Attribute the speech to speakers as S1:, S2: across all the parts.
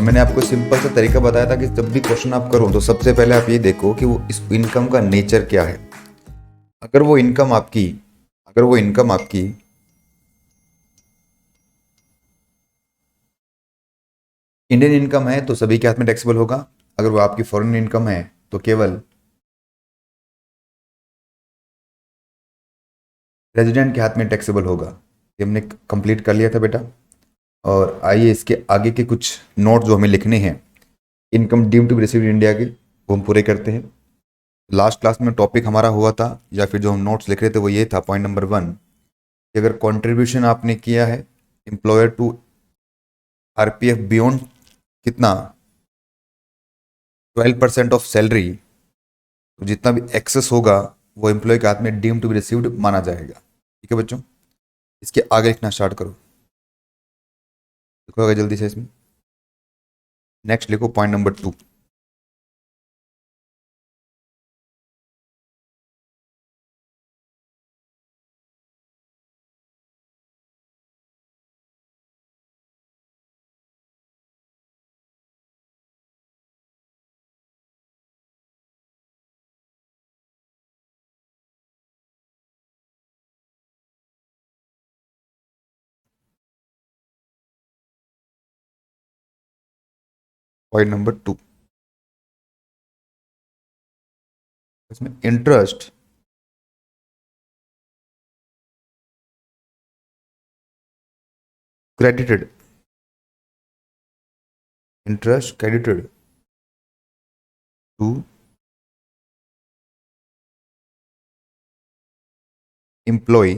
S1: मैंने आपको सिंपल सा तरीका बताया था कि जब भी क्वेश्चन आप करो तो सबसे पहले आप ये देखो कि वो इस इनकम का नेचर क्या है। अगर वो इनकम आपकी अगर वो इनकम आपकी इंडियन इनकम है तो सभी के हाथ में टैक्सेबल होगा। अगर वो आपकी फॉरेन इनकम है तो केवल रेजिडेंट के हाथ में टैक्सेबल होगा। ये हमने कंप्लीट कर लिया था बेटा। और आइए इसके आगे के कुछ नोट जो हमें लिखने हैं income due to be received in India के, वो हम पूरे करते हैं। लास्ट क्लास में टॉपिक हमारा हुआ था या फिर जो हम नोट्स लिख रहे थे वो ये था, पॉइंट नंबर 1, कि अगर कंट्रीब्यूशन आपने किया है एम्प्लॉयर टू आरपीएफ बियॉन्ड कितना 12% ऑफ सैलरी, तो जितना भी एक्सेस होगा वो एम्प्लॉय के हाथ में डीम टू बी रिसीव्ड माना जाएगा। ठीक है बच्चों, इसके आगे लिखना स्टार्ट करो। लिखो आगे जल्दी से इसमें। नेक्स्ट लिखो पॉइंट नंबर 2। पॉइंट नंबर 2, इसमें interest credited, interest credited to employ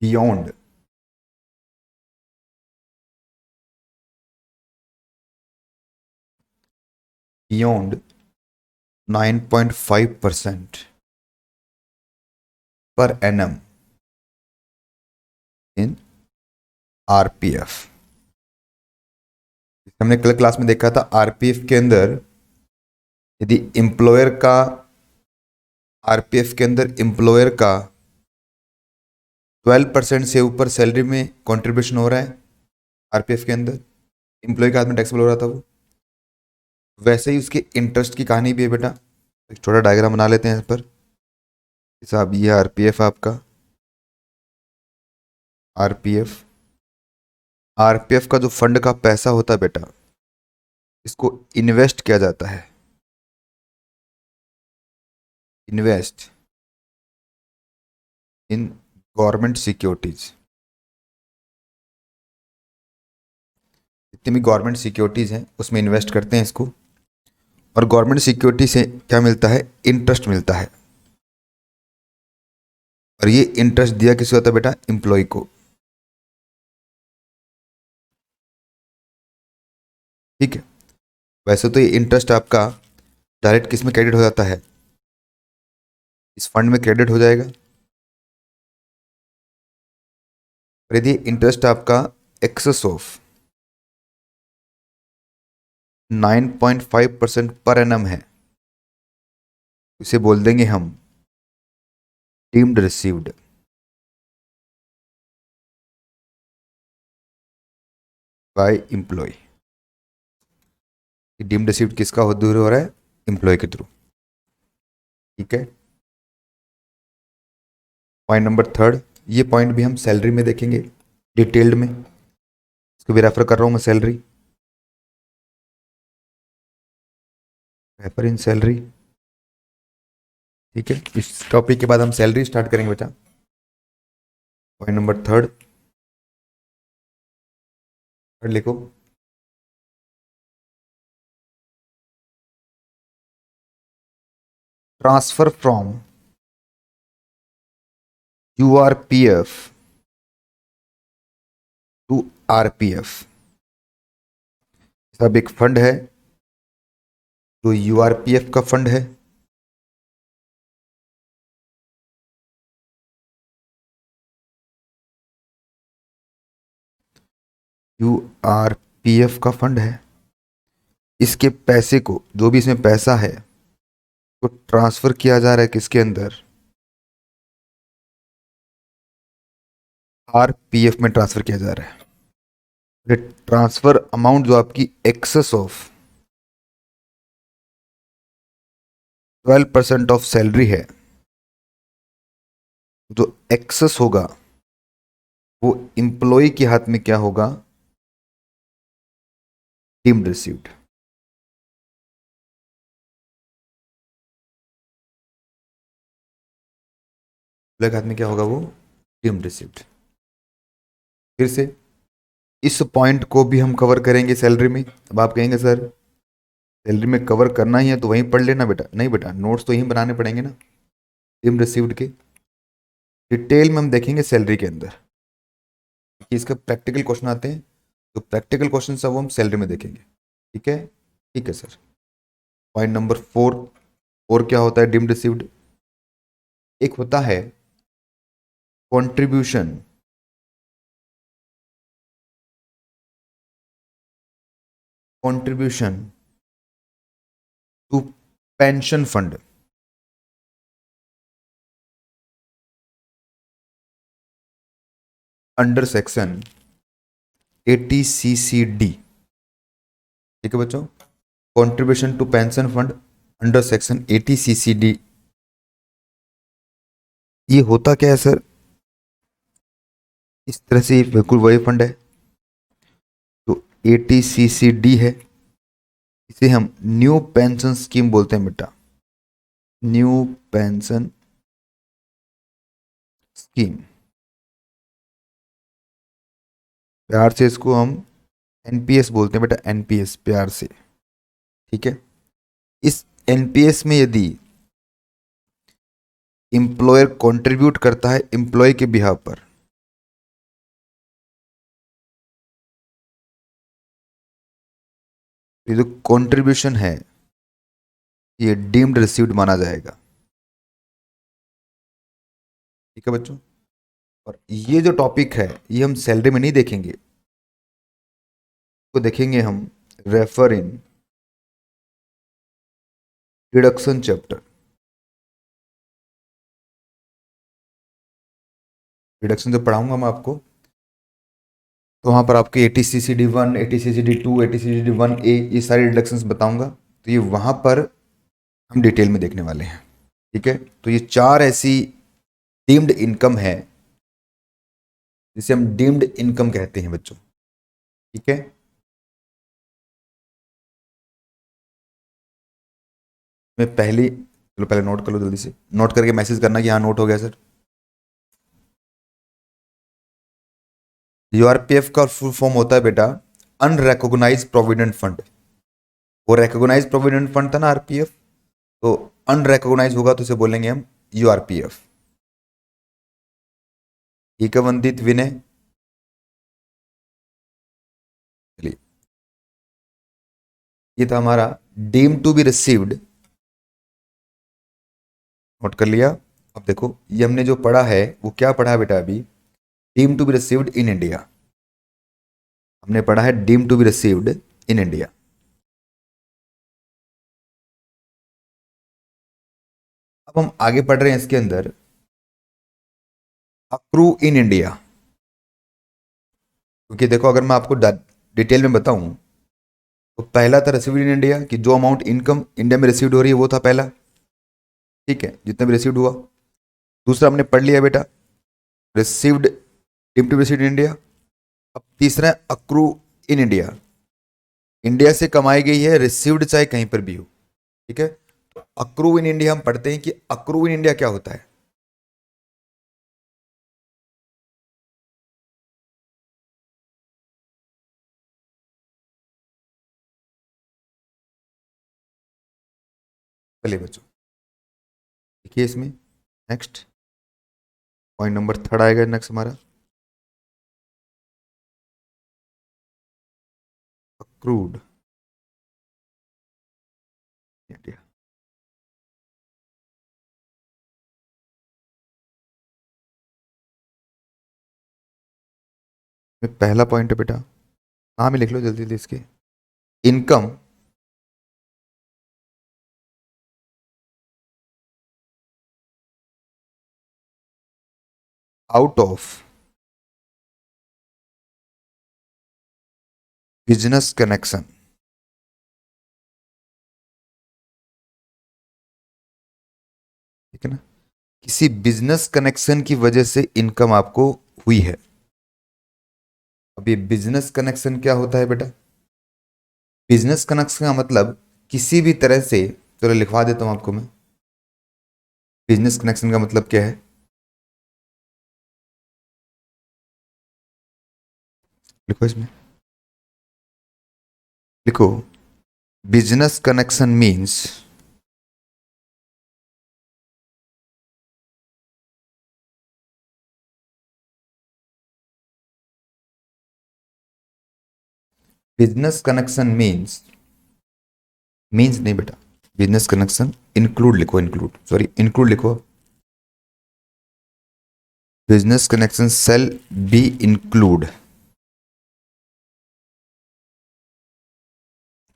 S1: beyond beyond 9.5% per annum in RPF. हमने कल क्लास में देखा था आरपीएफ के अंदर यदि एम्प्लॉयर का आरपीएफ के अंदर एम्प्लॉयर का 12% से ऊपर सैलरी में कंट्रीब्यूशन हो रहा है आरपीएफ के अंदर, एम्प्लॉय के हाथ में टैक्सेबल हो रहा था वो। वैसे ही उसके इंटरेस्ट की कहानी भी है बेटा। एक छोटा डायग्राम बना लेते हैं इस पर। साहब ये आरपीएफ आपका, आरपीएफ आरपीएफ का जो फंड का पैसा होता है बेटा, इसको इन्वेस्ट किया जाता है, इन्वेस्ट इन गवर्नमेंट सिक्योरिटीज। जितनी भी गवर्नमेंट सिक्योरिटीज हैं उसमें इन्वेस्ट करते हैं इसको, और गवर्नमेंट सिक्योरिटी से क्या मिलता है, इंटरेस्ट मिलता है। और ये इंटरेस्ट दिया किसे होता है बेटा, एम्प्लॉय को। ठीक है, वैसे तो ये इंटरेस्ट आपका डायरेक्ट किस में क्रेडिट हो जाता है, इस फंड में क्रेडिट हो जाएगा। और यदि इंटरेस्ट आपका एक्सेस ऑफ 9.5% पर एनम है, इसे बोल देंगे हम deemed received by employ. Deemed received किसका दूर हो रहा है, एम्प्लॉय के थ्रू। ठीक है, पॉइंट नंबर 3, ये पॉइंट भी हम सैलरी में देखेंगे डिटेल्ड में। इसको भी रेफर कर रहा हूं मैं, सैलरी, रेफर इन सैलरी। ठीक है, इस टॉपिक के बाद हम सैलरी स्टार्ट करेंगे बेटा। पॉइंट नंबर 3 लिखो, transfer from URPF to RPF. सब एक फंड है जो यूआरपीएफ का फंड है, यूआरपीएफ का फंड है। इसके पैसे को, जो भी इसमें पैसा है, तो ट्रांसफर किया जा रहा है किसके अंदर, आरपीएफ में ट्रांसफर किया जा रहा है। ट्रांसफर अमाउंट जो आपकी एक्सेस ऑफ 12% ऑफ सैलरी है, जो एक्सेस होगा वो इंप्लॉय के हाथ में क्या होगा? Deemed received. एम्प्लॉय के हाथ में क्या होगा? वो डीम्ड रिसीव्ड। फिर से इस पॉइंट को भी हम कवर करेंगे सैलरी में। अब आप कहेंगे सर सैलरी में कवर करना ही है तो वहीं पढ़ लेना बेटा। नहीं बेटा, नोट्स तो यहीं बनाने पड़ेंगे ना डीम्ड रिसीव्ड के। डिटेल में हम देखेंगे सैलरी के अंदर कि इसका प्रैक्टिकल क्वेश्चन आते हैं, तो प्रैक्टिकल क्वेश्चन सब हम सैलरी में देखेंगे। ठीक है? ठीक है सर। पॉइंट नंबर 4, और क्या होता है डीम्ड रिसीव्ड? एक होता है contribution contribution to pension fund under section 80CCD। ठीक है बच्चों, contribution to pension fund under section 80CCD। ये होता क्या है सर? इस तरह से बिल्कुल वही फंड है तो 80CCD है। इसे हम न्यू पेंशन स्कीम बोलते हैं बेटा, न्यू पेंशन स्कीम। प्यार से इसको हम एनपीएस बोलते हैं बेटा, एनपीएस प्यार से। ठीक है? इस एनपीएस में यदि इंप्लॉयर कंट्रीब्यूट करता है इंप्लॉय के बिहाफ पर, ये जो कंट्रीब्यूशन है ये डीम्ड रिसीव्ड माना जाएगा। ठीक है बच्चों? और ये जो टॉपिक है ये हम सैलरी में नहीं देखेंगे, तो देखेंगे हम रेफर इन डिडक्शन चैप्टर। डिडक्शन जो पढ़ाऊंगा मैं आपको, तो वहां पर आपके 80CCD 1, 80CCD 2, 80CCD 1A ये सारे डिडक्शंस बताऊंगा, तो ये वहां पर हम डिटेल में देखने वाले हैं। ठीक है? तो ये 4 ऐसी डीम्ड इनकम है जिसे हम डीम्ड इनकम कहते हैं बच्चों। ठीक है? मैं पहली, चलो पहले नोट कर लो, जल्दी से नोट करके मैसेज करना कि हाँ नोट हो गया सर। यूआरपीएफ का फुल फॉर्म होता है बेटा अनरिकॉग्नाइज प्रोविडेंट फंड। वो रिकॉग्नाइज प्रोविडेंट फंड था ना आरपीएफ, तो अनरिकॉग्नाइज होगा तो उसे बोलेंगे हम यूआरपीएफ। ठीक है वंदित विनय? चलिए, ये था हमारा deem to be received. Note कर लिया? अब देखो ये हमने जो पढ़ा है वो क्या पढ़ा है बेटा अभी? Deem to be received in India. हमने पढ़ा है deem to be received in India. अब हम आगे पढ़ रहे हैं इसके अंदर अक्रू इन इंडिया। क्योंकि देखो अगर मैं आपको डिटेल में बताऊं तो पहला था रिसीव्ड इन इंडिया कि जो अमाउंट इनकम इंडिया में रिसीव्ड हो रही है वो था पहला। ठीक है? जितना भी रिसीव्ड हुआ। दूसरा हमने पढ़ लिया बेटा received deem to be received in India. अब तीसरा है अक्रू इन इंडिया। इंडिया से कमाई गई है रिसीव्ड चाहे कहीं पर भी हो। ठीक है? तो अक्रू इन इंडिया हम पढ़ते हैं कि अक्रू इन इंडिया क्या होता है। चलिए बच्चों देखिए इसमें नेक्स्ट पॉइंट नंबर 3 आएगा नेक्स्ट हमारा अक्रूड इंडिया। पहला पॉइंट है बेटा, नाम ही लिख लो जल्दी जल्दी इसके। Income out of business connection, ठीक है ना, किसी बिजनेस कनेक्शन की वजह से इनकम आपको हुई है। अब ये बिजनेस कनेक्शन क्या होता है बेटा? बिजनेस कनेक्शन का मतलब किसी भी तरह से, चलो लिखवा देता हूं आपको मैं। बिजनेस कनेक्शन का मतलब क्या है, लिखो इसमें, लिखो, business connection means business connection means नहीं बेटा, बिजनेस कनेक्शन इंक्लूड लिखो, इंक्लूड, सॉरी इंक्लूड लिखो। Business connection shall be include,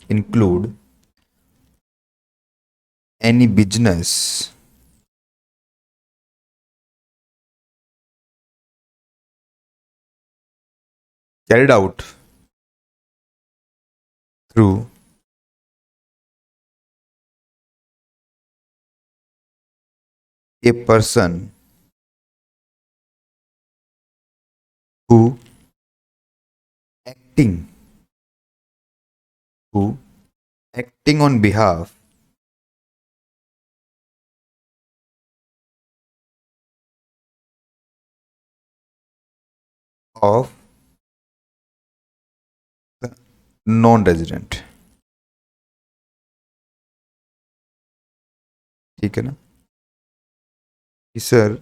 S1: include any business carried out through a person who acting who acting on behalf of the non-resident, ठीक है ना, कि sir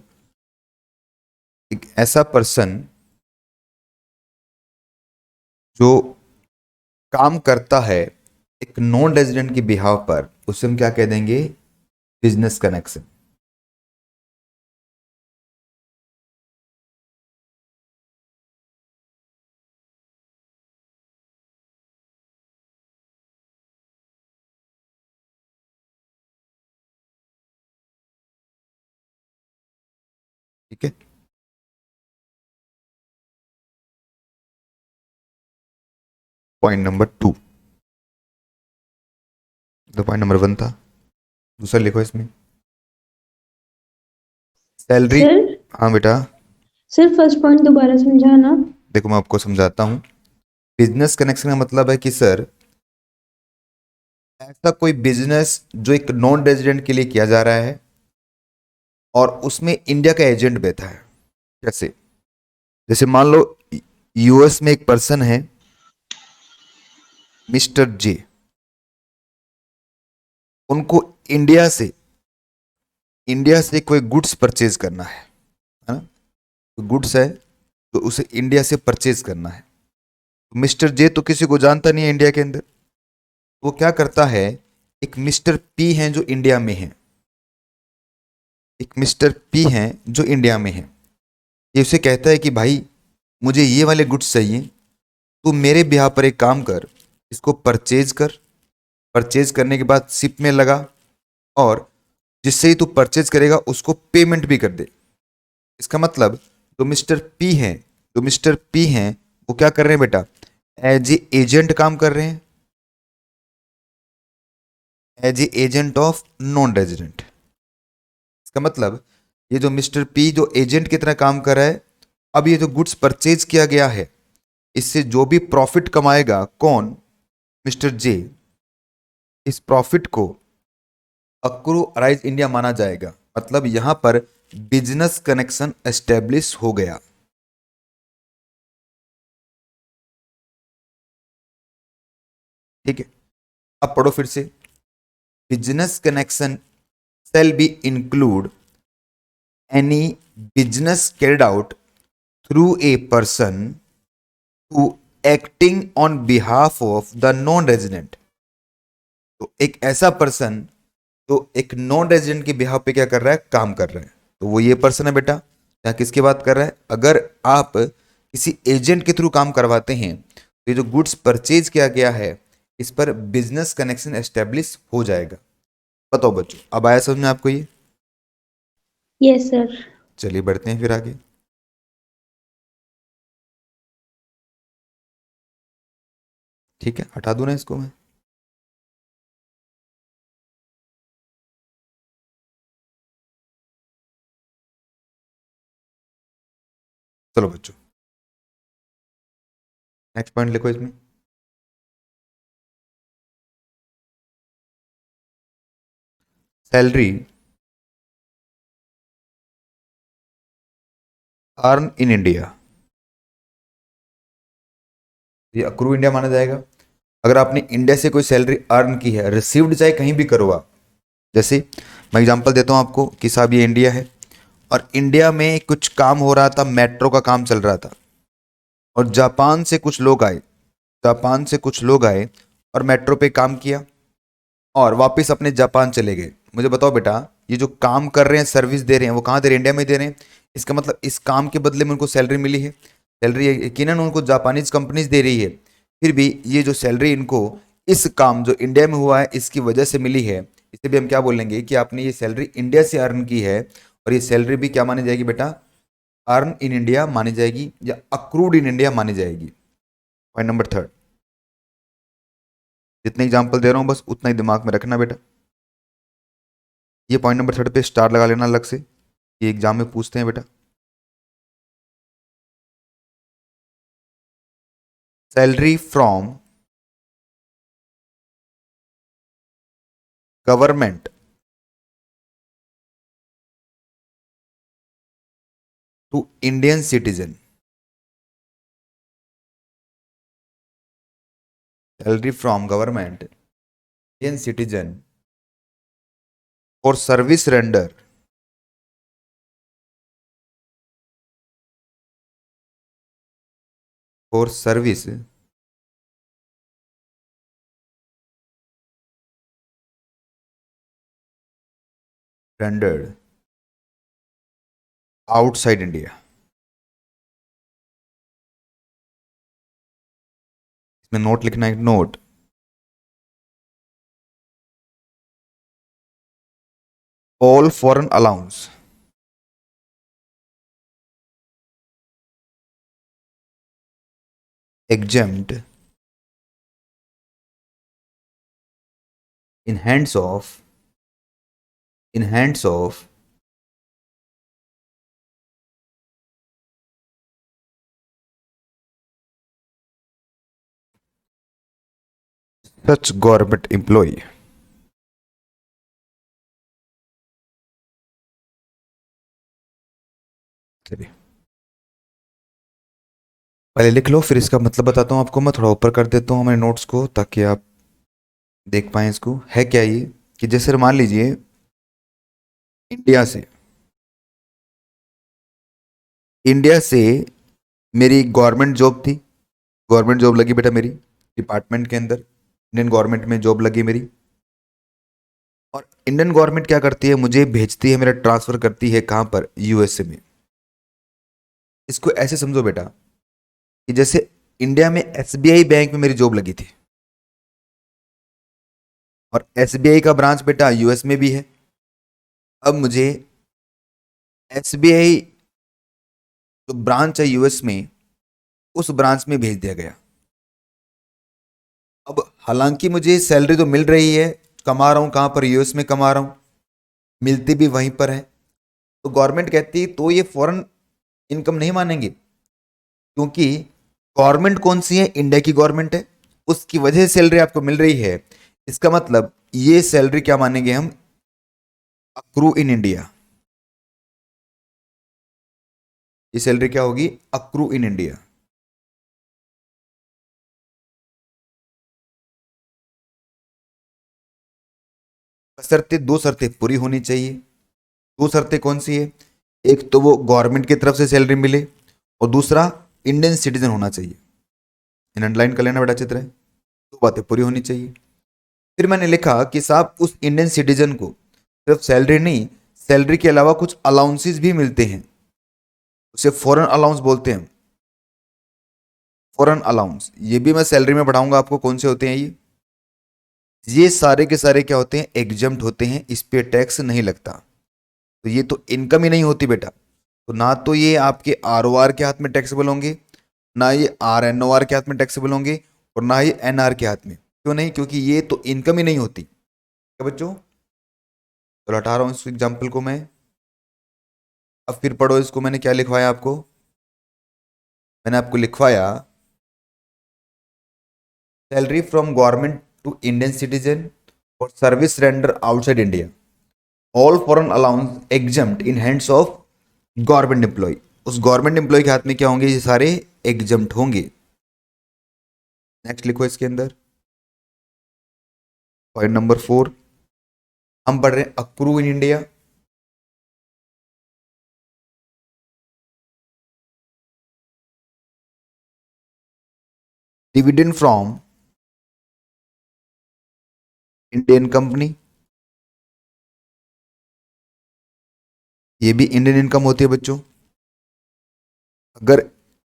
S1: एक ऐसा पर्सन जो काम करता है एक नॉन रेजिडेंट के बिहाव पर, उसे हम क्या कह देंगे, बिजनेस कनेक्शन। ठीक है, पॉइंट नंबर 2, तो पॉइंट नंबर 1 था, दूसरा लिखो इसमें, सैलरी।
S2: सर
S1: हाँ बेटा,
S2: सर फर्स्ट पॉइंट दोबारा समझाना।
S1: देखो मैं आपको समझाता हूँ। बिजनेस कनेक्शन का मतलब है कि सर ऐसा कोई बिजनेस जो एक नॉन रेजिडेंट के लिए किया जा रहा है और उसमें इंडिया का एजेंट बैठा है। कैसे? जैसे मान लो यूएस में एक पर्सन है मिस्टर जे, उनको इंडिया से कोई गुड्स परचेज करना है ना, गुड्स है तो उसे इंडिया से परचेज करना है। तो मिस्टर जे तो किसी को जानता नहीं है इंडिया के अंदर, वो क्या करता है, एक मिस्टर पी है जो इंडिया में है, एक मिस्टर पी है जो इंडिया में है, ये उसे कहता है कि भाई मुझे ये वाले गुड्स चाहिए, तू मेरे बिहार पर एक काम कर, इसको परचेज कर, परचेज करने के बाद शिप में लगा, और जिससे ही तू परचेज करेगा उसको पेमेंट भी कर दे। इसका मतलब जो मिस्टर पी हैं वो क्या कर रहे हैं बेटा, एज ए एजेंट काम कर रहे हैं, as a agent of non resident. इसका मतलब ये जो मिस्टर पी जो एजेंट की तरह काम कर रहा है, अब ये जो गुड्स परचेज किया गया है इससे जो भी प्रॉफिट कमाएगा कौन, मिस्टर जे, इस प्रॉफिट को अक्रू अराइज इंडिया माना जाएगा। मतलब यहां पर बिजनेस कनेक्शन एस्टेब्लिश हो गया। ठीक है, अब पढ़ो फिर से, business connection shall be include any business carried out through a person who acting on behalf of the non-resident। तो एक ऐसा पर्सन जो एक नॉन रेजिडेंट के बिहाफ पे क्या कर रहा है, काम कर रहा है, तो वो ये पर्सन है बेटा। यहाँ किसकी बात कर रहा है, अगर आप किसी एजेंट के थ्रू काम करवाते हैं तो ये जो गुड्स परचेज किया गया है इस पर बिजनेस कनेक्शन एस्टेब्लिश हो जाएगा। बताओ बच्चों, अब आया समझ में आपको ये?
S2: Yes sir.
S1: चलिए बढ़ते हैं फिर आगे। ठीक है, हटा दूँ ना इसको मैं? चलो बच्चों, नेक्स्ट पॉइंट लिखो इसमें। सैलरी अर्न इन इंडिया, ये अक्रू इंडिया माना जाएगा। अगर आपने इंडिया से कोई सैलरी अर्न की है, रिसीव्ड चाहे कहीं भी करो आप, जैसे मैं एग्जांपल देता हूँ आपको कि साहब ये इंडिया है और इंडिया में कुछ काम हो रहा था, मेट्रो का काम चल रहा था, और जापान से कुछ लोग आए, जापान से कुछ लोग आए और मेट्रो पे काम किया और वापस अपने जापान चले गए। मुझे बताओ बेटा, ये जो काम कर रहे हैं, सर्विस दे रहे हैं, वो कहाँ दे रहे हैं? इंडिया में दे रहे हैं। इसका मतलब इस काम के बदले में उनको सैलरी मिली है। सैलरी यकीनन उनको जापानीज कंपनीज दे रही है, फिर भी ये जो सैलरी इनको इस काम जो इंडिया में हुआ है इसकी वजह से मिली है, इसे भी हम क्या बोलेंगे कि आपने ये सैलरी इंडिया से अर्न की है, और ये सैलरी भी क्या मानी जाएगी बेटा? अर्न इन इंडिया मानी जाएगी, या अक्रूड इन इंडिया मानी जाएगी। पॉइंट नंबर थर्ड, जितने एग्जाम्पल दे रहा हूं बस उतना ही दिमाग में रखना बेटा। ये पॉइंट नंबर थर्ड पे स्टार लगा लेना अलग से, ये एग्जाम में पूछते हैं बेटा। Salary from government to Indian citizen, salary from government Indian citizen for service render, for service rendered outside India. इसमें नोट लिखना है, note. All foreign allowance exempt in hands of in hands of such government employee। चलिए पहले लिख लो, फिर इसका मतलब बताता हूँ आपको। मैं थोड़ा ऊपर कर देता हूँ हमारे नोट्स को ताकि आप देख पाएं इसको। है क्या ये कि जैसे मान लीजिए इंडिया से, इंडिया से मेरी गवर्नमेंट जॉब थी, गवर्नमेंट जॉब लगी बेटा मेरी डिपार्टमेंट के अंदर, इंडियन गवर्नमेंट में जॉब लगी मेरी, और इंडियन गवर्नमेंट क्या करती है, मुझे भेजती है, मेरा ट्रांसफर करती है कहाँ पर? यूएसए में। इसको ऐसे समझो बेटा कि जैसे इंडिया में एसबीआई बैंक में मेरी जॉब लगी थी, और एसबीआई का ब्रांच बेटा यूएस में भी है। अब मुझे एसबीआई जो ब्रांच है यूएस में, उस ब्रांच में भेज दिया गया। अब हालांकि मुझे सैलरी तो मिल रही है, कमा रहा हूं कहां पर? यूएस में कमा रहा हूं, मिलती भी वहीं पर है। तो गवर्नमेंट कहती तो ये फॉरेन इनकम नहीं मानेंगे, क्योंकि गवर्नमेंट कौन सी है? इंडिया की गवर्नमेंट है, उसकी वजह से सैलरी आपको मिल रही है। इसका मतलब ये सैलरी क्या मानेंगे हम? Accrue in India. ये सैलरी क्या होगी? Accrue in India. शर्तें, दो शर्तें पूरी होनी चाहिए। दो शर्तें कौन सी है? एक तो वो गवर्नमेंट की तरफ से सैलरी मिले, और दूसरा इंडियन सिटीजन होना चाहिए। इन अंडरलाइन कर लेना बेटा चित्र है, दो बातें पूरी होनी चाहिए। फिर मैंने लिखा कि साहब उस इंडियन सिटीजन को सिर्फ सैलरी नहीं, सैलरी के अलावा कुछ अलाउंसेस भी मिलते हैं, उसे फॉरेन अलाउंस बोलते हैं। फॉरेन अलाउंस ये भी मैं सैलरी में बढ़ाऊंगा आपको, कौन से होते हैं ये सारे के सारे क्या होते हैं? एग्जम्प्ट होते हैं, इस पे टैक्स नहीं लगता। तो ये तो इनकम ही नहीं होती बेटा, तो ना तो ये आपके आर के हाथ में टैक्सेबल होंगे, ना ये आर के हाथ में टैक्सेबल होंगे, और ना ही एनआर के हाथ में। क्यों नहीं? क्योंकि ये तो इनकम ही नहीं होती। क्या बच्चों? चलो हटा रहा हूँ इस एग्जाम्पल को मैं। अब फिर पढ़ो इसको, मैंने क्या लिखवाया आपको? मैंने आपको लिखवाया salary from government to Indian citizen और service render outside India, all foreign allowance exempt in hands of government employ. उस गवर्नमेंट एम्प्लॉय के हाथ में क्या होंगे? ये सारे एग्जम्प्ट होंगे। नेक्स्ट लिखो इसके अंदर पॉइंट नंबर 4। हम पढ़ रहे हैं accrue in India. Dividend from Indian company, ये भी इंडियन इनकम होती है बच्चों। अगर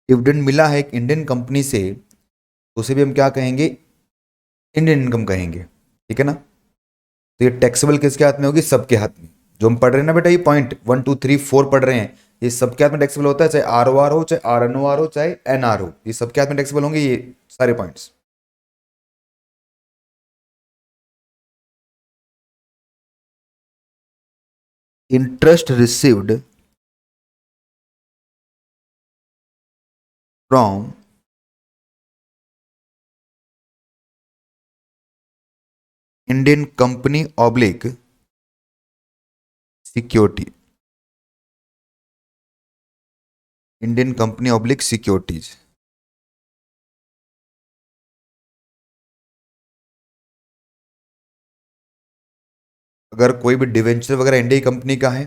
S1: डिविडेंड मिला है एक इंडियन कंपनी से तो उसे भी हम क्या कहेंगे? इंडियन इनकम कहेंगे। ठीक है ना? तो ये टैक्सेबल किसके हाथ में होगी? सबके हाथ में। जो हम पढ़ रहे हैं ना बेटा, ये पॉइंट 1 2 3 4 पढ़ रहे हैं, ये सबके हाथ में टैक्सेबल होता है, चाहे आर ओ आर हो, चाहे आर एन ओ आर हो, चाहे एन आर हो, ये सबके हाथ में टैक्सेबल होंगे ये सारे points. Interest received from Indian company oblique security, Indian company oblique securities. अगर कोई भी डिवेंचर वगैरह इंडिया की कंपनी का है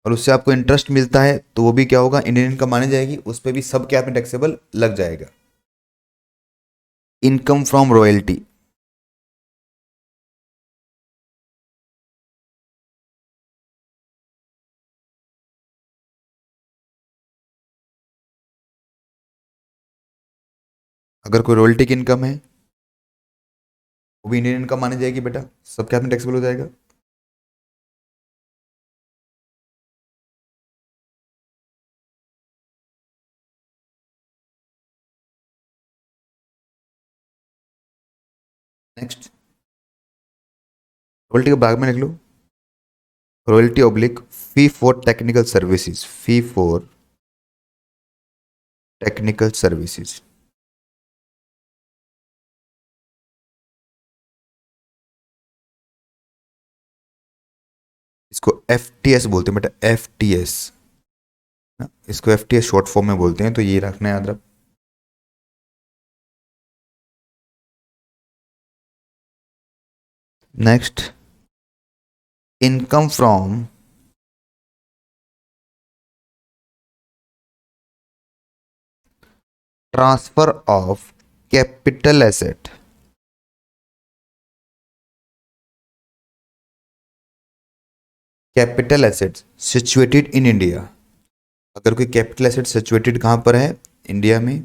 S1: और उससे आपको इंटरेस्ट मिलता है तो वो भी क्या होगा? इंडियन इनकम मानी जाएगी, उस पर भी सबके हाथ में टैक्सेबल लग जाएगा। इनकम फ्रॉम रॉयल्टी, अगर कोई रॉयल्टी की इनकम है वो भी इंडियन इनकम मानी जाएगी बेटा, सबके हाथ में टैक्सेबल हो जाएगा। नेक्स्ट रॉयल्टी के भाग में लिख लो, royalty oblique fee for technical services, fee for technical services. इसको एफ टी एस बोलते हैं बेटा, एफ टी एस। इसको F T S short form में बोलते हैं, तो ये रखना याद रख। Next income from transfer of capital asset, capital assets situated in India. अगर कोई कैपिटल एसेट सिचुएटेड कहां पर है? इंडिया में।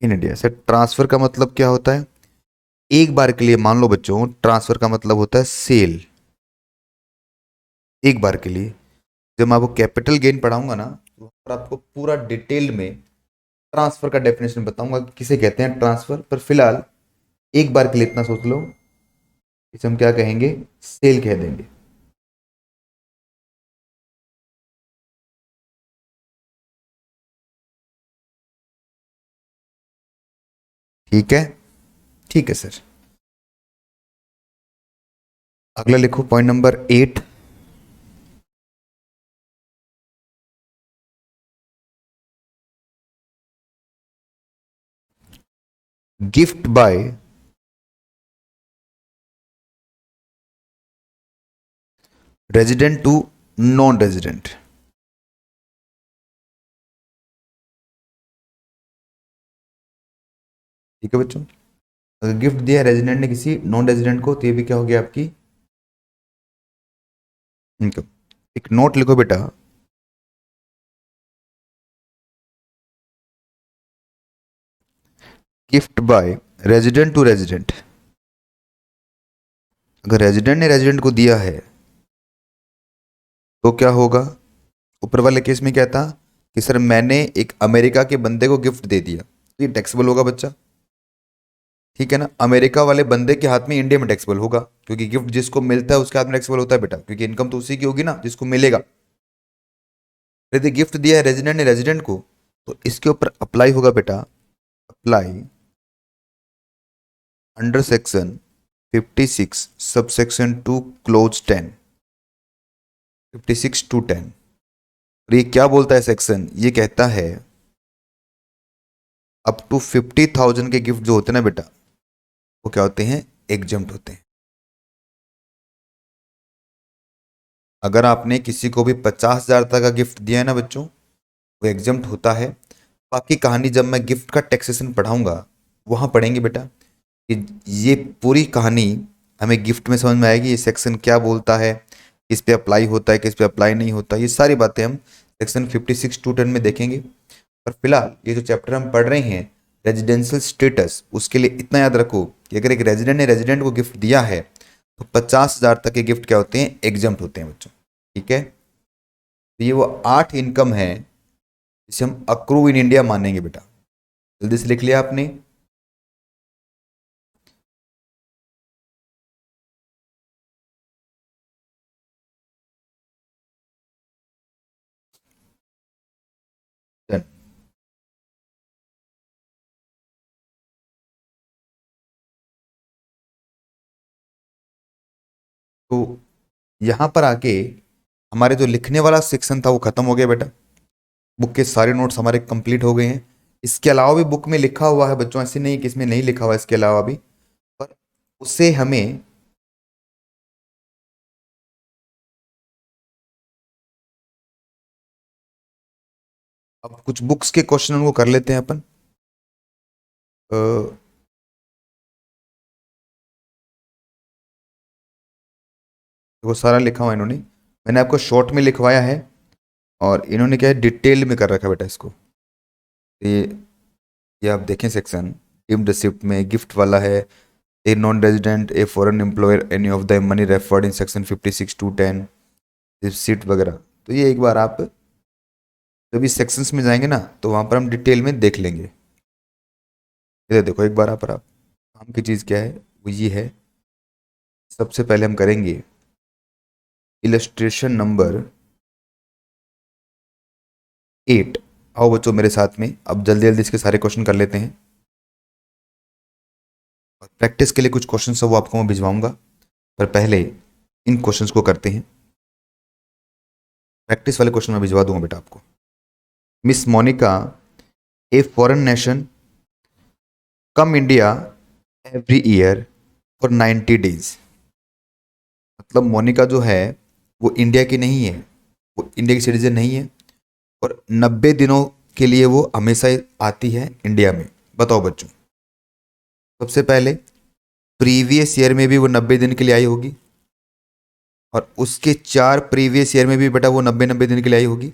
S1: इन इंडिया से ट्रांसफर का मतलब क्या होता है? एक बार के लिए मान लो बच्चों, ट्रांसफर का मतलब होता है सेल। एक बार के लिए। जब मैं आपको कैपिटल गेन पढ़ाऊंगा ना तो वहाँ पर आपको पूरा डिटेल में ट्रांसफर का डेफिनेशन बताऊंगा कि किसे कहते हैं ट्रांसफर, पर फिलहाल एक बार के लिए इतना सोच लो, इसे हम क्या कहेंगे? सेल कह देंगे। ठीक है? ठीक है सर। अगला लिखो point number 8। Gift by resident to non resident. ठीक है बच्चों, अगर गिफ्ट दिया रेजिडेंट ने किसी नॉन रेजिडेंट को तो ये भी क्या हो गया? आपकी इनकम। एक नोट लिखो बेटा, gift by resident to resident. अगर रेजिडेंट ने रेजिडेंट को दिया है तो क्या होगा? ऊपर वाले केस में क्या था कि सर मैंने एक अमेरिका के बंदे को गिफ्ट दे दिया, तो ये टैक्सेबल होगा बच्चा, ठीक है ना। अमेरिका वाले बंदे के हाथ में इंडिया में टैक्सेबल होगा, क्योंकि गिफ्ट जिसको मिलता है उसके हाथ में टैक्सेबल होता है बेटा, क्योंकि इनकम तो उसी की होगी ना जिसको मिलेगा। यदि गिफ्ट दिया है रेजिडेंट ने रेजिडेंट को, तो इसके ऊपर अप्लाई होगा बेटा, apply under section 56 sub section 2 close 10, 56 to 10। और ये क्या बोलता है सेक्शन, ये कहता है अप टू 50,000 के गिफ्ट जो होते हैं ना बेटा, वो क्या होते हैं, एग्जम्प्ट होते हैं। अगर आपने किसी को भी 50,000 तक का गिफ्ट दिया है ना बच्चों, वो एग्जम्प्ट होता है। बाकी कहानी जब मैं गिफ्ट का टैक्सेशन पढ़ाऊंगा वहां पढ़ेंगे बेटा, कि ये पूरी कहानी हमें गिफ्ट में समझ में आएगी, ये सेक्शन क्या बोलता है, किस पे अप्लाई होता है, किस पे अप्लाई नहीं होता, ये सारी बातें हम सेक्शन 56 to 10 में देखेंगे। पर फिलहाल ये जो चैप्टर हम पढ़ रहे हैं रेजिडेंशियल स्टेटस, उसके लिए इतना याद रखो कि अगर एक रेजिडेंट ने रेजिडेंट को गिफ्ट दिया है तो 50,000 तक के गिफ्ट क्या होते हैं, एग्जम्प्ट होते हैं बच्चों, ठीक है। तो ये वो 8 इनकम है जिसे हम अक्रू इन इंडिया मानेंगे बेटा। जल्दी से लिख लिया आपने। Done। तो यहां पर आके हमारे जो लिखने वाला सेक्शन था वो खत्म हो गया बेटा। बुक के सारे नोट्स हमारे कंप्लीट हो गए हैं। इसके अलावा भी बुक में लिखा हुआ है बच्चों, ऐसे नहीं कि इसमें नहीं लिखा हुआ, इसके अलावा भी, पर उससे हमें अब कुछ बुक्स के क्वेश्चन उनको कर लेते हैं अपन। अ, वो सारा लिखा हुआ है इन्होंने, मैंने आपको शॉर्ट में लिखवाया है, और इन्होंने क्या है डिटेल में कर रखा है बेटा इसको। ये ये आप देखें सेक्शन डीम्ड रिसिप्ट में गिफ्ट वाला है, a non resident a foreign employer any of the money referred in section 56 to 10 seat वगैरह। तो ये एक बार आप जब इस सेक्शंस में जाएंगे ना तो वहाँ पर हम डिटेल में देख लेंगे। इधर देखो एक बार आप काम की चीज़ क्या है, वो ये है। सबसे पहले हम करेंगे इलस्ट्रेशन नंबर 8। आओ बच्चों मेरे साथ में, अब जल्दी जल्दी इसके सारे क्वेश्चन कर लेते हैं, और प्रैक्टिस के लिए कुछ क्वेश्चन सब वो आपको मैं भिजवाऊंगा, पर पहले इन क्वेश्चंस को करते हैं। प्रैक्टिस वाले क्वेश्चन मैं भिजवा दूंगा बेटा आपको। Miss Monica a foreign nation come India every year for 90 days. मतलब मोनिका जो है वो इंडिया की नहीं है, वो इंडिया की सिटीजन नहीं है, और 90 दिनों के लिए वो हमेशा आती है इंडिया में। बताओ बच्चों, सबसे पहले प्रीवियस ईयर में भी वो 90 दिन के लिए आई होगी, और उसके 4 प्रीवियस ईयर में भी बेटा वो 90 दिन के लिए आई होगी।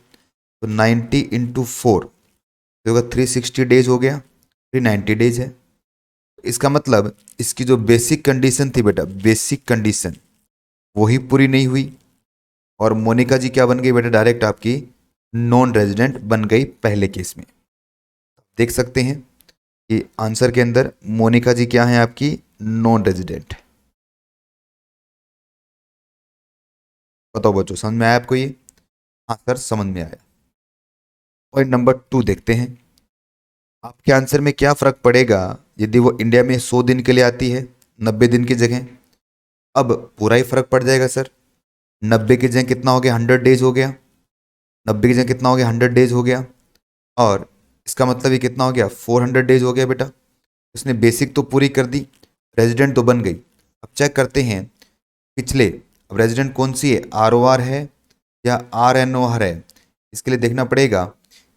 S1: तो 90 इंटू 4 तो होगा 360 डेज हो गया, 390 डेज है। इसका मतलब इसकी जो बेसिक कंडीशन थी बेटा, बेसिक कंडीशन वही पूरी नहीं हुई, और मोनिका जी क्या बन गई बेटा, डायरेक्ट आपकी नॉन रेजिडेंट बन गई पहले केस में। देख सकते हैं कि आंसर के अंदर मोनिका जी क्या है, आपकी नॉन रेजिडेंट। बताओ बच्चों समझ में आया आपको ये? हाँ सर समझ में आया। पॉइंट नंबर 2 देखते हैं, आपके आंसर में क्या फर्क पड़ेगा यदि वो इंडिया में 100 दिन के लिए आती है 90 दिन की जगह। अब पूरा ही फर्क पड़ जाएगा सर, 90 की जगह कितना हो गया, 100 डेज हो गया, 90 की जगह कितना हो गया, 100 डेज हो गया, और इसका मतलब ये कितना हो गया, 400 डेज हो गया बेटा। इसने बेसिक तो पूरी कर दी, रेजिडेंट तो बन गई। अब चेक करते हैं पिछले, अब रेजिडेंट कौन सी है, ROR है या RNOR है। इसके लिए देखना पड़ेगा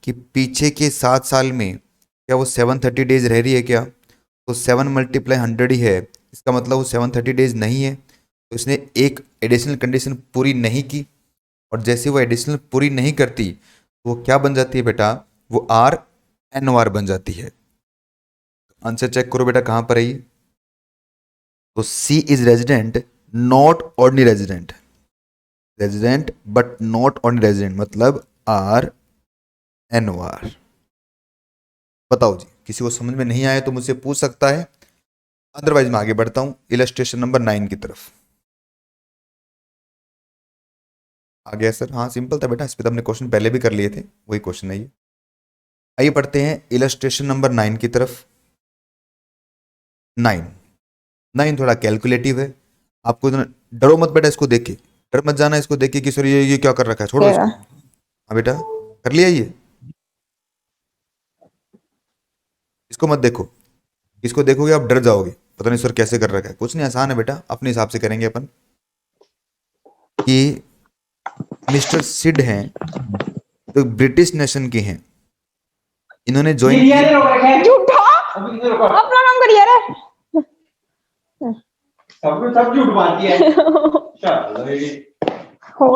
S1: कि पीछे के 7 साल में क्या वो 730 डेज रह रही है क्या, तो 7 × 100 ही है, इसका मतलब वो 730 डेज नहीं है। तो इसने एक एडिशनल कंडीशन पूरी नहीं की, और जैसे वो एडिशनल पूरी नहीं करती वो क्या बन जाती है बेटा, वो RNOR बन जाती है। आंसर चेक करो बेटा कहाँ पर है ये, तो C is resident not ordinary resident, resident but not ordinary resident, मतलब NOR। बताओ जी, किसी को समझ में नहीं आया तो मुझसे पूछ सकता है, अदरवाइज मैं आगे बढ़ता हूं इलस्ट्रेशन नंबर 9 की तरफ। आ गया सर? हाँ सिंपल था बेटा, इस पे तो हमने क्वेश्चन पहले भी कर लिए थे, वही क्वेश्चन है ये। आइए पढ़ते हैं इलस्ट्रेशन नंबर 9 की तरफ। 9 9 थोड़ा कैलकुलेटिव है, आपको इतना डरो मत बेटा इसको देख के, डर मत जाना इसको देख के कि सर ये क्या कर रखा है, छोड़ो इसको। हाँ बेटा कर लिया ये, इसको मत देखो, इसको देखोगे आप डर जाओगे, पता नहीं सर कैसे कर रखा है। कुछ नहीं, आसान है बेटा, अपने हिसाब से करेंगे अपन। कि मिस्टर सिड हैं, तो ब्रिटिश नेशन के हैं, इन्होंने ज्वाइन किया।
S2: झूठा अपना नाम करिए रे
S3: सब झूठ मारती है। चलो ये
S2: हो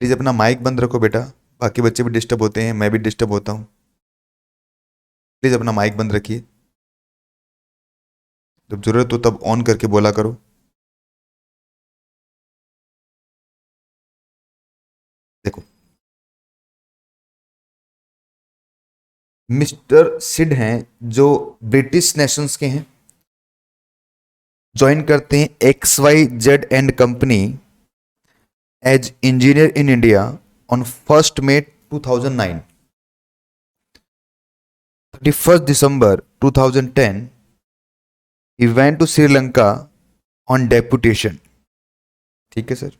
S1: प्लीज अपना माइक बंद रखो बेटा, बाकी बच्चे भी डिस्टर्ब होते हैं, मैं भी डिस्टर्ब होता हूँ। प्लीज अपना माइक बंद रखिए, जब जरूरत हो तब ऑन करके बोला करो। देखो मिस्टर सिड हैं जो ब्रिटिश नेशंस के हैं, ज्वाइन करते हैं XYZ and company as engineer in India on 1 May 2009। 31 December 2010 he went to Sri Lanka on deputation। ठीक है सर।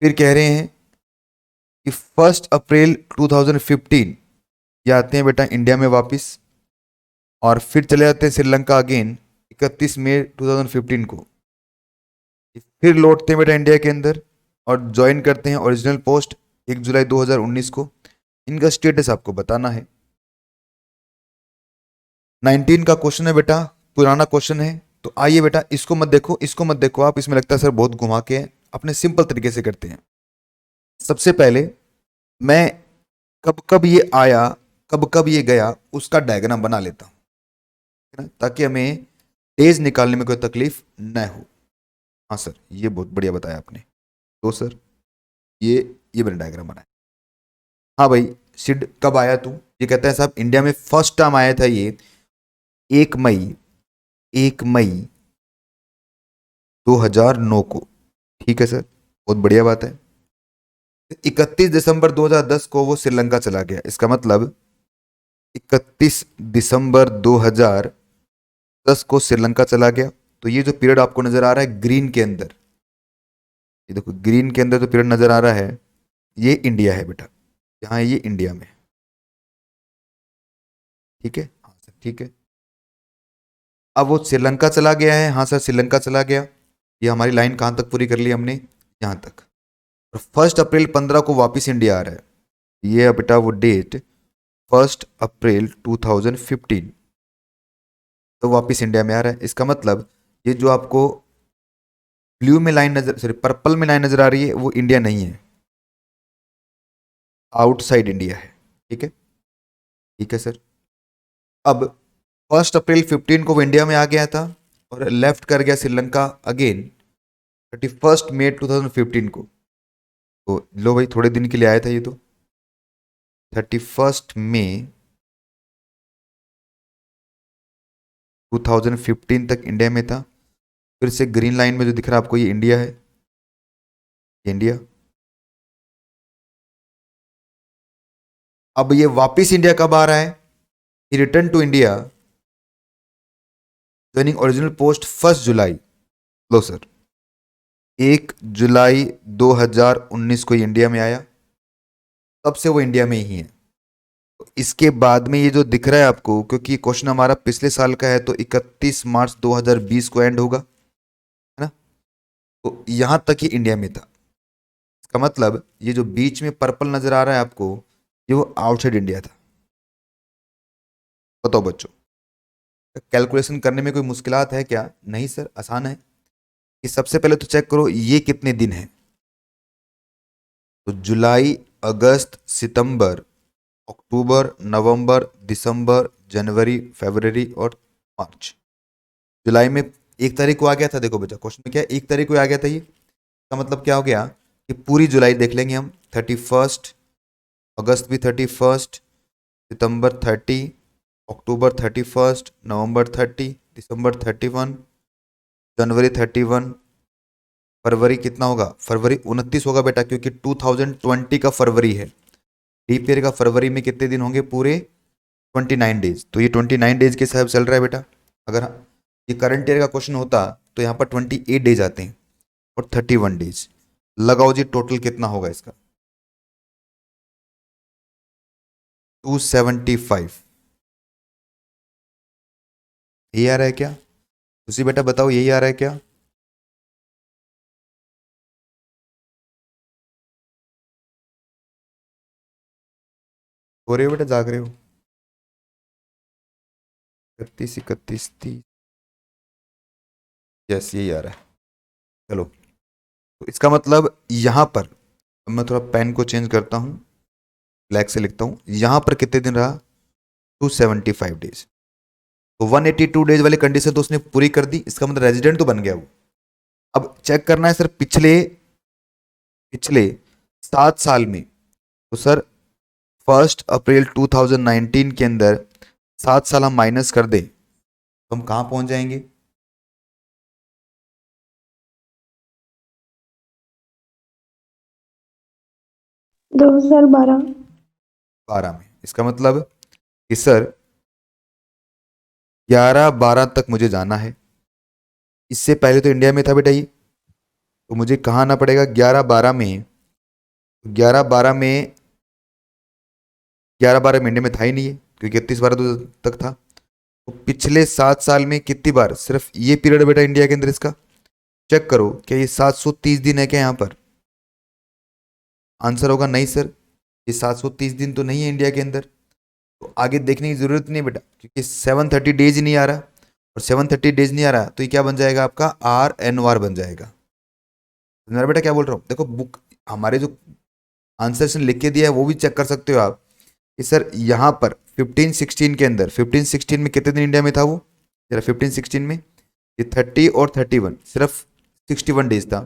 S1: फिर कह रहे हैं कि 1 अप्रैल 2015 ये आते हैं बेटा इंडिया में वापस, और फिर चले जाते हैं श्रीलंका अगेन 31 मई 2015 को। फिर लौटते हैं बेटा इंडिया के अंदर और ज्वाइन करते हैं ओरिजिनल पोस्ट 1 जुलाई 2019 को। इनका स्टेटस आपको बताना है। 19 का क्वेश्चन है बेटा, पुराना क्वेश्चन है, तो आइए बेटा इसको मत देखो, इसको मत देखो आप, इसमें लगता है सर बहुत घुमा के है, अपने सिंपल तरीके से करते हैं। सबसे पहले मैं कब कब ये आया कब कब ये गया उसका डायग्राम बना लेता हूं, है ना, ताकि हमें डेज निकालने में कोई तकलीफ न हो। हाँ सर ये बहुत बढ़िया बताया आपने, तो सर ये मैंने डायग्राम बनाया। हाँ भाई सिड कब आया तू, ये कहता है साहब इंडिया में फर्स्ट टाइम आया था ये 1 मई 2009 को। ठीक है सर, बहुत बढ़िया बात है। 31 दिसंबर 2010 को वो श्रीलंका चला गया, इसका मतलब 31 दिसंबर 2010 को श्रीलंका चला गया। तो ये जो पीरियड आपको नजर आ रहा है ग्रीन के अंदर, ये देखो ग्रीन के अंदर जो पीरियड नजर आ रहा है ये इंडिया है बेटा, यहाँ ये इंडिया में। ठीक है, हाँ सर ठीक है। अब वो श्रीलंका चला गया है, हाँ सर श्रीलंका चला गया। ये हमारी लाइन कहाँ तक पूरी कर ली हमने, यहाँ तक। और 1 अप्रैल 15 को वापस इंडिया आ रहा है, ये है बेटा वो डेट 1 अप्रैल 2015, तो वापस इंडिया में आ रहा है। इसका मतलब ये जो आपको ब्लू में लाइन नजर, सॉरी पर्पल में लाइन नजर आ रही है वो इंडिया नहीं है, आउटसाइड इंडिया है। ठीक है, ठीक है सर। अब 1 अप्रैल 15 को वो इंडिया में आ गया था और लेफ्ट कर गया श्रीलंका अगेन 31 मई 2015 को। तो लो भाई थोड़े दिन के लिए आया था ये, तो 31 मई 2015 तक इंडिया में था। फिर से ग्रीन लाइन में जो दिख रहा है आपको ये इंडिया है, ये इंडिया। अब ये वापिस इंडिया कब आ रहा है, ही return to India joining original post 1 July. लो सर 1 जुलाई 2019 को ये इंडिया में आया, तब से वो इंडिया में ही है। तो इसके बाद में ये जो दिख रहा है आपको, क्योंकि क्वेश्चन हमारा पिछले साल का है तो 31 मार्च 2020 को एंड होगा, है ना, तो यहां तक ये इंडिया में था। इसका मतलब ये जो बीच में पर्पल नजर आ रहा है आपको ये वो आउटसाइड इंडिया था। बताओ बच्चों कैलकुलेशन करने में कोई मुश्किलात है क्या? नहीं सर आसान है। कि सबसे पहले तो चेक करो ये कितने दिन है, तो जुलाई अगस्त सितंबर अक्टूबर नवंबर दिसंबर जनवरी फरवरी और मार्च। जुलाई में 1 तारीख को आ गया था। देखो बेटा क्वेश्चन में क्या 1 तारीख को आ गया था ये, इसका मतलब क्या हो गया कि पूरी जुलाई देख लेंगे हम, 31, अगस्त भी 31, सितंबर 30, अक्टूबर 31, नवंबर 30, दिसंबर 31, जनवरी 31, फरवरी कितना होगा, फरवरी 29 होगा बेटा, क्योंकि 2020 का फरवरी है। लीप ईयर का फरवरी में कितने दिन होंगे, पूरे 29 डेज। तो ये 29 डेज के हिसाब चल रहा है बेटा। अगर ये करंट ईयर का क्वेश्चन होता तो यहाँ पर 28 डेज आते हैं और 31 डेज। लगाओ जी टोटल कितना होगा इसका, 275। यही आ रहा है क्या, उसी बेटा बताओ यही आ रहा है क्या? हो रहे हो बेटा, जाग रहे हो? 31, 31, 30, यस यही आ रहा है। चलो तो इसका मतलब यहाँ पर, अब मैं थोड़ा पेन को चेंज करता हूँ, ब्लैक से लिखता हूँ, यहाँ पर कितने दिन रहा, 275 डेज। तो 182 डेज वाली कंडीशन तो उसने पूरी कर दी, इसका मतलब रेजिडेंट तो बन गया वो। अब चेक करना है सर पिछले पिछले 7 साल में, तो सर 1 अप्रैल 2019 के अंदर 7 साल हम माइनस कर दें तो हम कहाँ पहुंच जाएंगे,
S2: 2012।
S1: 12 में। इसका मतलब कि सर 11-12 तक मुझे जाना है। इससे पहले तो इंडिया में था बेटा ये, तो मुझे कहाँ आना पड़ेगा, 11-12 में। 11-12 में, 11-12 में इंडिया में था ही नहीं है, क्योंकि 31-12 तो तक था। तो पिछले 7 साल में कितनी बार, सिर्फ ये पीरियड बेटा इंडिया के अंदर इसका चेक करो, क्या ये 730 दिन है क्या यहाँ पर? आंसर होगा नहीं सर, ये 730 दिन तो नहीं है इंडिया के अंदर। तो आगे देखने की जरूरत नहीं बेटा, क्योंकि 730 डेज ही नहीं आ रहा, और 730 डेज नहीं आ रहा तो ये क्या बन जाएगा आपका, RNOR बन जाएगा। मेरा बेटा क्या बोल रहा हूँ, देखो बुक हमारे जो आंसर लिख के दिया है वो भी चेक कर सकते हो आप कि सर यहाँ पर 15-16 के अंदर, 15-16 में कितने दिन इंडिया में था वो, जरा 15-16 में ये 30 और 31, सिर्फ 61 डेज था।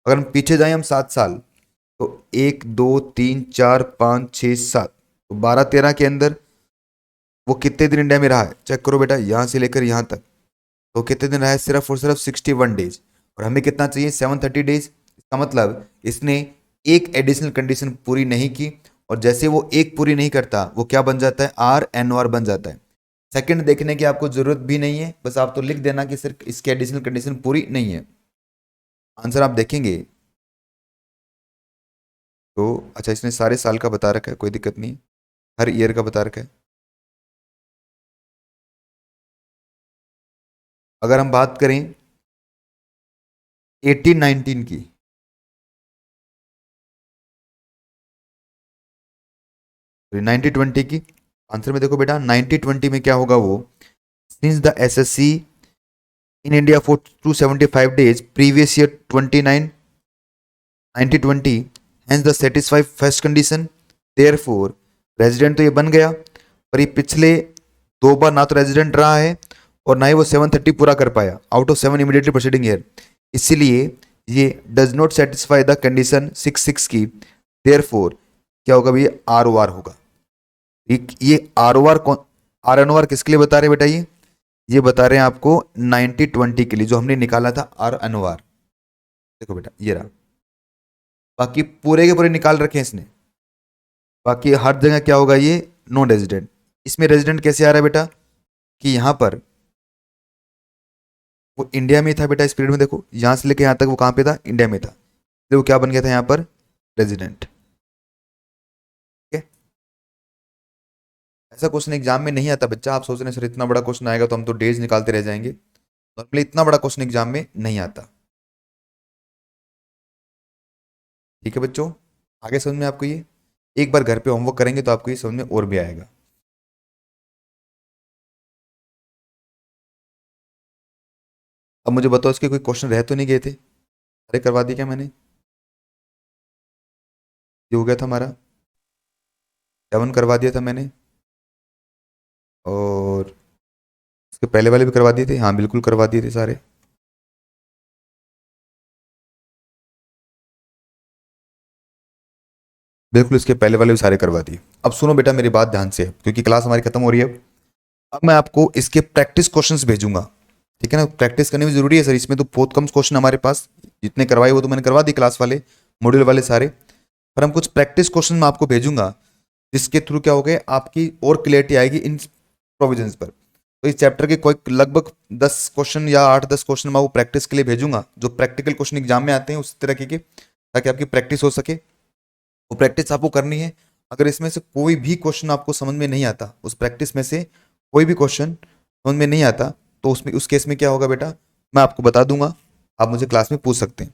S1: अगर हम पीछे जाएं हम 7 साल, तो 1, 2, 3, 4, 5, 6, 7, तो 12-13 के अंदर वो कितने दिन इंडिया में रहा है, चेक करो बेटा, यहाँ से लेकर यहाँ तक तो कितने दिन रहा है, सिर्फ और सिर्फ 61 डेज। और हमें कितना चाहिए, 730 डेज। इसका मतलब इसने एक एडिशनल कंडीशन पूरी नहीं की, और जैसे वो एक पूरी नहीं करता वो क्या बन जाता है, RNOR बन जाता है। सेकंड देखने की आपको जरूरत भी नहीं है, बस आप तो लिख देना कि सिर्फ इसकी एडिशनल कंडीशन पूरी नहीं है। आंसर आप देखेंगे तो अच्छा, इसने सारे साल का बता रखा है, कोई दिक्कत नहीं, हर ईयर का बता रखा है। अगर हम बात करें 18-19 की, 90-20 की, आंसर में देखो बेटा 90-20 में क्या होगा वो, since the SSC in India for 275 days previous year 29 90-20, hence the satisfy first condition, therefore resident तो ये बन गया, पर ये पिछले 2 बार ना तो रेजिडेंट रहा है और ना ही वो 730 पूरा कर पाया out of 7 immediately proceeding year, इसीलिए ये does not satisfy the condition 66 की, देयरफॉर क्या होगा भैया, ROR होगा। ये ROR कौन, RNOR किसके लिए बता रहे हैं बेटा, ये बता रहे हैं आपको 90-20 के लिए जो हमने निकाला था RNOR। देखो बेटा ये रहा, बाकी पूरे के पूरे निकाल रखे हैं इसने, बाकी हर जगह क्या होगा, ये नॉन रेजिडेंट। इसमें रेजिडेंट कैसे आ रहा है बेटा, कि यहाँ पर वो इंडिया में था बेटा, इस पीरियड में देखो यहाँ से लेके यहाँ तक वो कहाँ पे था, इंडिया में था, तो वो क्या बन गया था यहाँ पर, रेजिडेंट। ठीक है, ऐसा क्वेश्चन एग्जाम में नहीं आता बच्चा, आप सोच रहे हैं सर इतना बड़ा क्वेश्चन आएगा तो हम तो डेज निकालते रह जाएंगे, नॉर्मली इतना बड़ा क्वेश्चन एग्जाम में नहीं आता। ठीक है बच्चों, आगे समझ में आपको ये, एक बार घर पे होमवर्क करेंगे तो आपको ये समझ में और भी आएगा। अब मुझे बताओ इसके कोई क्वेश्चन रह तो नहीं गए थे, अरे करवा दिया क्या मैंने, ये हो गया था हमारा 7 करवा दिया था मैंने, और इसके पहले वाले भी करवा दिए थे, हाँ बिल्कुल करवा दिए थे सारे। बिल्कुल इसके पहले वाले भी सारे करवा दिए। अब सुनो बेटा मेरी बात ध्यान से, क्योंकि क्लास हमारी खत्म हो रही है। अब मैं आपको इसके प्रैक्टिस क्वेश्चंस भेजूंगा, ठीक है ना। प्रैक्टिस करनी भी जरूरी है सर, इसमें तो बहुत कम क्वेश्चन हमारे पास, जितने करवाए वो तो मैंने करवा दी क्लास वाले मॉड्यूल वाले सारे, पर हम कुछ प्रैक्टिस क्वेश्चन मैं आपको भेजूंगा, जिसके थ्रू क्या हो गए आपकी और क्लियरिटी आएगी इन प्रोविजंस पर। तो इस चैप्टर के कोई लगभग 10 क्वेश्चन या 8-10 क्वेश्चन मैं वो प्रैक्टिस के लिए भेजूंगा, जो प्रैक्टिकल क्वेश्चन एग्जाम में आते हैं उस तरह के, ताकि आपकी प्रैक्टिस हो सके। वो प्रैक्टिस आपको करनी है। अगर इसमें से कोई भी क्वेश्चन आपको समझ में नहीं आता, उस प्रैक्टिस में से कोई भी क्वेश्चन समझ में नहीं आता, तो उसमें उस केस में क्या होगा बेटा, मैं आपको बता दूंगा, आप मुझे क्लास में पूछ सकते हैं।